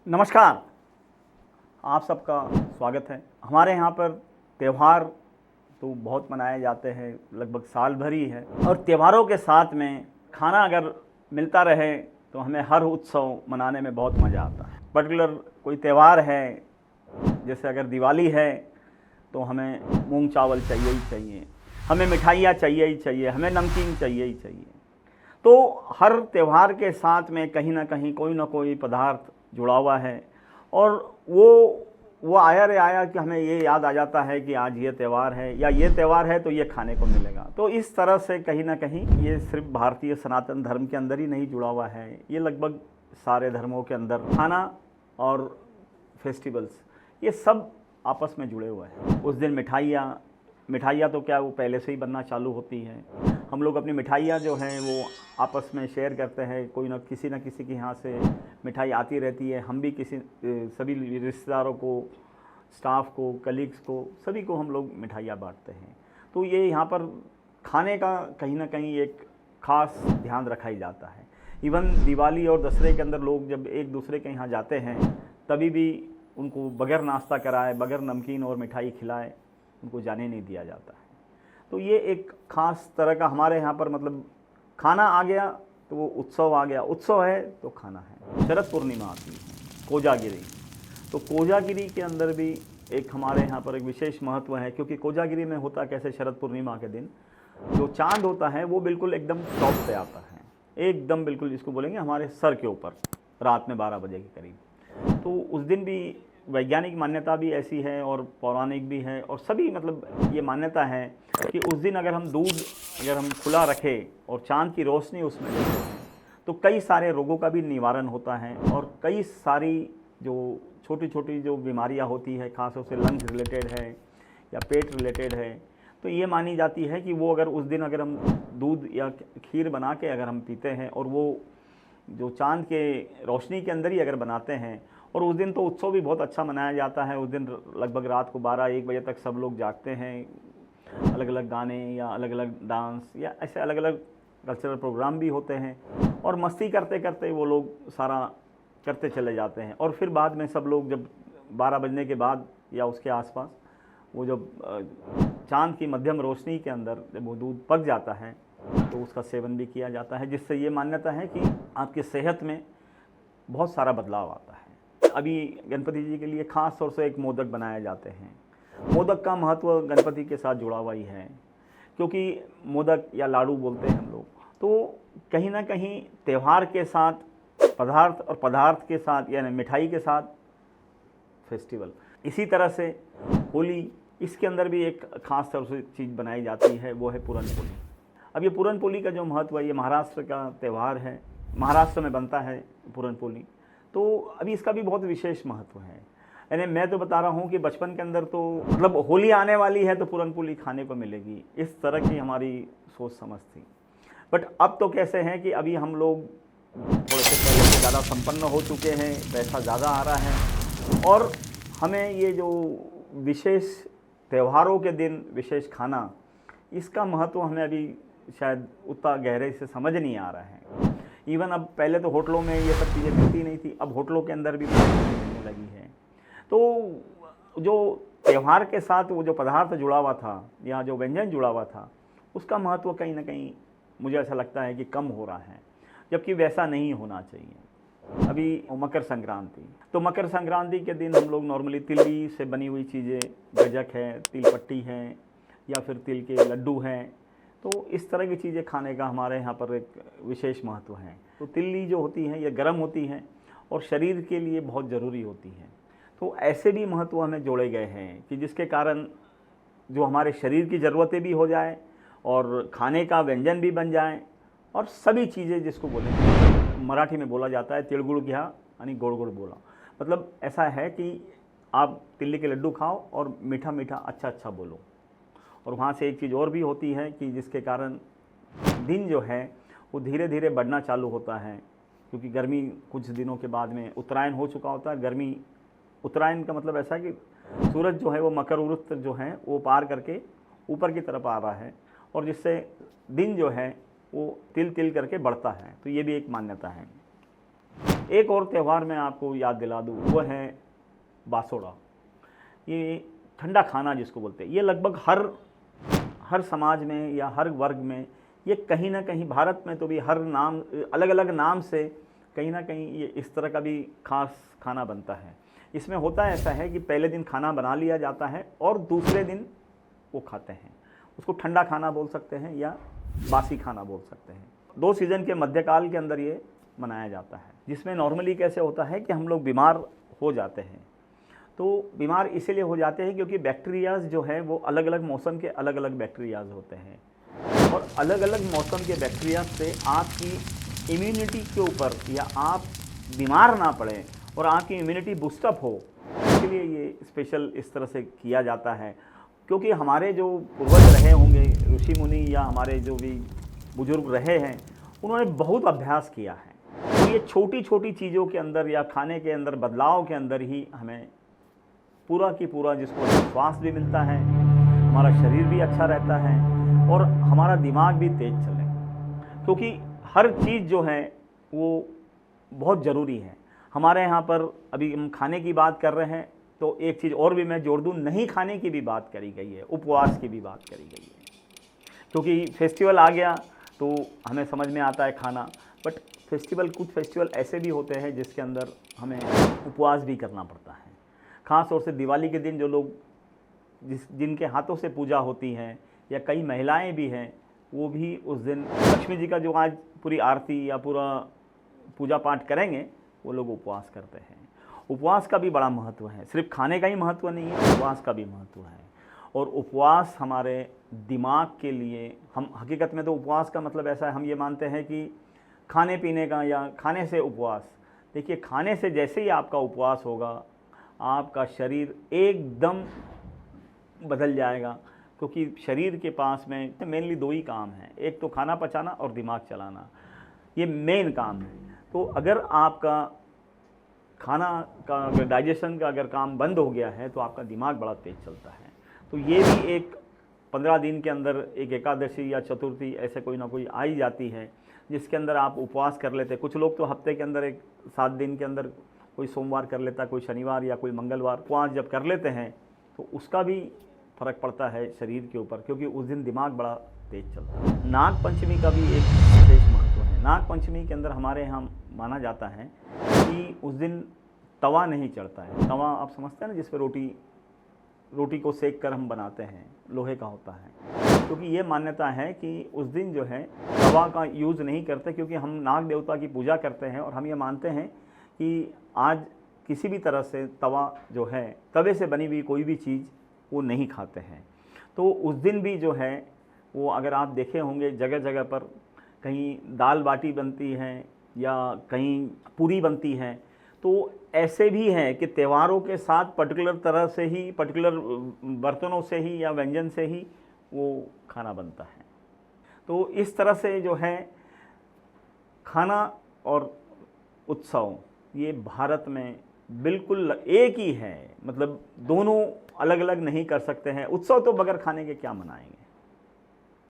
नमस्कार, आप सबका स्वागत है। हमारे यहाँ पर त्यौहार तो बहुत मनाए जाते हैं, लगभग साल भर ही है। और त्योहारों के साथ में खाना अगर मिलता रहे तो हमें हर उत्सव मनाने में बहुत मज़ा आता है। पर्टिकुलर कोई त्यौहार है, जैसे अगर दिवाली है तो हमें मूंग चावल चाहिए ही चाहिए, हमें मिठाइयाँ चाहिए ही चाहिए, हमें नमकीन चाहिए ही चाहिए। तो हर त्यौहार के साथ में कहीं ना कहीं कोई ना कोई पदार्थ जुड़ा हुआ है और वो आया रे आया कि हमें ये याद आ जाता है कि आज ये त्यौहार है या ये त्यौहार है तो ये खाने को मिलेगा। तो इस तरह से कहीं ना कहीं ये सिर्फ भारतीय सनातन धर्म के अंदर ही नहीं जुड़ा हुआ है, ये लगभग सारे धर्मों के अंदर खाना और फेस्टिवल्स ये सब आपस में जुड़े हुए हैं। उस दिन मिठाइयाँ तो क्या वो पहले से ही बनना चालू होती हैं। हम लोग अपनी मिठाइयाँ जो हैं वो आपस में शेयर करते हैं, कोई ना किसी के यहाँ से मिठाई आती रहती है। हम भी सभी रिश्तेदारों को, स्टाफ को, कलीग्स को, सभी को हम लोग मिठाइयाँ बांटते हैं। तो ये यहाँ पर खाने का कहीं ना कहीं एक ख़ास ध्यान रखा ही जाता है। इवन दिवाली और दशहरे के अंदर लोग जब एक दूसरे के यहाँ जाते हैं तभी भी उनको बगैर नाश्ता कराए, बगैर नमकीन और मिठाई खिलाए उनको जाने नहीं दिया जाता है। तो ये एक ख़ास तरह का हमारे यहाँ पर मतलब खाना आ गया तो वो उत्सव आ गया, उत्सव है तो खाना है। शरद पूर्णिमा आती है, कोजागिरी। तो कोजागिरी के अंदर भी एक हमारे यहाँ पर एक विशेष महत्व है, क्योंकि कोजागिरी में होता कैसे, शरद पूर्णिमा के दिन जो चाँद होता है वो बिल्कुल एकदम टॉप पे आता है, एकदम बिल्कुल जिसको बोलेंगे हमारे सर के ऊपर, रात में 12 बजे के करीब। तो उस दिन भी वैज्ञानिक मान्यता भी ऐसी है और पौराणिक भी है, और सभी मतलब ये मान्यता है कि उस दिन अगर हम दूध अगर हम खुला रखें और चाँद की रोशनी उसमें देते हैं तो कई सारे रोगों का भी निवारण होता है। और कई सारी जो छोटी छोटी जो बीमारियां होती है, खासतौर से लंग्स रिलेटेड है या पेट रिलेटेड है, तो ये मानी जाती है कि वो अगर उस दिन अगर हम दूध या खीर बना के अगर हम पीते हैं और वो जो चाँद के रोशनी के अंदर ही अगर बनाते हैं, और उस दिन तो उत्सव भी बहुत अच्छा मनाया जाता है। उस दिन लगभग रात को 12-1 बजे तक सब लोग जागते हैं, अलग अलग गाने या अलग अलग डांस या ऐसे अलग अलग कल्चरल प्रोग्राम भी होते हैं, और मस्ती करते करते वो लोग सारा करते चले जाते हैं। और फिर बाद में सब लोग जब 12 बजने के बाद या उसके आसपास वो जब चाँद की मध्यम रोशनी के अंदर जब वो दूध पक जाता है तो उसका सेवन भी किया जाता है, जिससे ये मान्यता है कि आपकी सेहत में बहुत सारा बदलाव आता है। अभी गणपति जी के लिए ख़ास तौर से एक मोदक बनाए जाते हैं। मोदक का महत्व गणपति के साथ जुड़ा हुआ ही है, क्योंकि मोदक या लाडू बोलते हैं हम लोग, तो कहीं ना कहीं त्यौहार के साथ पदार्थ और पदार्थ के साथ यानी मिठाई के साथ फेस्टिवल। इसी तरह से होली, इसके अंदर भी एक ख़ास तौर से चीज़ बनाई जाती है, वो है पूरन पोली। अब ये पूरन पोली का जो महत्व है, ये महाराष्ट्र का त्यौहार है, महाराष्ट्र में बनता है पूरन पोली। तो अभी इसका भी बहुत विशेष महत्व है। यानी मैं तो बता रहा हूँ कि बचपन के अंदर तो मतलब होली आने वाली है तो पूरन पोली खाने को मिलेगी, इस तरह की हमारी सोच समझ थी। बट अब तो कैसे हैं कि अभी हम लोग थोड़े से पहले से ज़्यादा संपन्न हो चुके हैं, पैसा ज़्यादा आ रहा है, और हमें ये जो विशेष त्योहारों के दिन विशेष खाना, इसका महत्व हमें अभी शायद उतना गहरे से समझ नहीं आ रहा है। इवन अब पहले तो होटलों में ये सब चीज़ें मिलती नहीं थी, अब होटलों के अंदर भी मिलने लगी है। तो जो त्यौहार के साथ वो जो पदार्थ जुड़ा हुआ था या जो व्यंजन जुड़ा हुआ था, उसका महत्व कहीं ना कहीं मुझे ऐसा लगता है कि कम हो रहा है, जबकि वैसा नहीं होना चाहिए। अभी मकर संक्रांति, तो मकर संक्रांति के दिन हम लोग नॉर्मली तिल्ली से बनी हुई चीज़ें, गजक है, तिल पट्टी है, या फिर तिल के लड्डू हैं, तो इस तरह की चीज़ें खाने का हमारे यहाँ पर एक विशेष महत्व है। तो तिल्ली जो होती है ये गर्म होती है और शरीर के लिए बहुत ज़रूरी होती है। तो ऐसे भी महत्व हमें जोड़े गए हैं कि जिसके कारण जो हमारे शरीर की ज़रूरतें भी हो जाए और खाने का व्यंजन भी बन जाए, और सभी चीज़ें जिसको बोलें, मराठी में बोला जाता है तिळगुळ घ्या आणि गोड गोड बोला। मतलब ऐसा है कि आप तिल्ली के लड्डू खाओ और मीठा मीठा अच्छा अच्छा बोलो। और वहाँ से एक चीज़ और भी होती है कि जिसके कारण दिन जो है वो धीरे धीरे बढ़ना चालू होता है, क्योंकि गर्मी कुछ दिनों के बाद में उत्तरायण हो चुका होता है। गर्मी उत्तरायण का मतलब ऐसा है कि सूरज जो है वो मकर वृत्त जो है वो पार करके ऊपर की तरफ आ रहा है, और जिससे दिन जो है वो तिल तिल करके बढ़ता है। तो ये भी एक मान्यता है। एक और त्यौहार मैं आपको याद दिला दूँ, वो है बासोड़ा। ये ठंडा खाना जिसको बोलते हैं, ये लगभग हर समाज में या हर वर्ग में ये कहीं ना कहीं, भारत में तो भी हर नाम, अलग अलग नाम से कहीं ना कहीं ये इस तरह का भी खास खाना बनता है। इसमें होता ऐसा है कि पहले दिन खाना बना लिया जाता है और दूसरे दिन वो खाते हैं। उसको ठंडा खाना बोल सकते हैं या बासी खाना बोल सकते हैं। 2 सीज़न के मध्यकाल के अंदर ये मनाया जाता है, जिसमें नॉर्मली कैसे होता है कि हम लोग बीमार हो जाते हैं। तो बीमार इसीलिए हो जाते हैं क्योंकि बैक्टीरियाज जो है वो अलग अलग मौसम के अलग अलग बैक्टीरियाज होते हैं, और अलग अलग मौसम के बैक्टीरिया से आपकी इम्यूनिटी के ऊपर, या आप बीमार ना पड़ें और आपकी इम्यूनिटी बूस्टअप हो, इसके लिए ये स्पेशल इस तरह से किया जाता है। क्योंकि हमारे जो पूर्वज रहे होंगे, ऋषि मुनि या हमारे जो भी बुजुर्ग रहे हैं, उन्होंने बहुत अभ्यास किया है। तो ये छोटी छोटी चीज़ों के अंदर या खाने के अंदर बदलाव के अंदर ही हमें पूरा की पूरा, जिसको स्वास्थ्य भी मिलता है, हमारा शरीर भी अच्छा रहता है और हमारा दिमाग भी तेज चले। क्योंकि हर चीज़ जो है वो बहुत ज़रूरी है। हमारे यहाँ पर अभी हम खाने की बात कर रहे हैं, तो एक चीज़ और भी मैं जोड़ दूँ, नहीं खाने की भी बात करी गई है, उपवास की भी बात करी गई है। क्योंकि फेस्टिवल आ गया तो हमें समझ में आता है खाना, बट फेस्टिवल, कुछ फेस्टिवल ऐसे भी होते हैं जिसके अंदर हमें उपवास भी करना पड़ता है। ख़ास तौर से दिवाली के दिन जो लोग, जिनके हाथों से पूजा होती है, या कई महिलाएं भी हैं, वो भी उस दिन लक्ष्मी जी का जो आज पूरी आरती या पूरा पूजा पाठ करेंगे, वो लोग उपवास करते हैं। उपवास का भी बड़ा महत्व है, सिर्फ खाने का ही महत्व नहीं है, उपवास का भी महत्व है। और उपवास हमारे दिमाग के लिए, हम हकीकत में तो उपवास का मतलब ऐसा है, हम ये मानते हैं कि खाने पीने का या खाने से उपवास। देखिए, खाने से जैसे ही आपका उपवास होगा, आपका शरीर एकदम बदल जाएगा। क्योंकि शरीर के पास में मेनली 2 ही काम हैं, एक तो खाना पचाना और दिमाग चलाना, ये मेन काम है। तो अगर आपका खाना का, अगर डाइजेशन का अगर काम बंद हो गया है, तो आपका दिमाग बड़ा तेज़ चलता है। तो ये भी एक 15 दिन के अंदर एक एकादशी या चतुर्थी ऐसे कोई ना कोई आ ही जाती है, जिसके अंदर आप उपवास कर लेते हैं। कुछ लोग तो हफ्ते के अंदर एक 7 दिन के अंदर कोई सोमवार कर लेता है, कोई शनिवार या कोई मंगलवार। उपवास जब कर लेते हैं तो उसका भी फ़र्क पड़ता है शरीर के ऊपर, क्योंकि उस दिन दिमाग बड़ा तेज़ चलता है। नाग पंचमी का भी एक विशेष महत्व है। नाग पंचमी के अंदर हमारे यहाँ माना जाता है कि उस दिन तवा नहीं चढ़ता है। तवा आप समझते हैं ना, जिस पर रोटी को सेक कर हम बनाते हैं, लोहे का होता है। क्योंकि ये मान्यता है कि उस दिन जो है तवा का यूज़ नहीं करते, क्योंकि हम नाग देवता की पूजा करते हैं और हम ये मानते हैं कि आज किसी भी तरह से तवा जो है, तवे से बनी हुई कोई भी चीज़ वो नहीं खाते हैं। तो उस दिन भी जो है वो, अगर आप देखे होंगे जगह जगह पर कहीं दाल बाटी बनती है या कहीं पूरी बनती है, तो ऐसे भी हैं कि त्योहारों के साथ पर्टिकुलर तरह से ही, पर्टिकुलर बर्तनों से ही या व्यंजन से ही वो खाना बनता है। तो इस तरह से जो है खाना और उत्सव, ये भारत में बिल्कुल एक ही है। मतलब दोनों अलग अलग नहीं कर सकते हैं। उत्सव तो बगैर खाने के क्या मनाएंगे।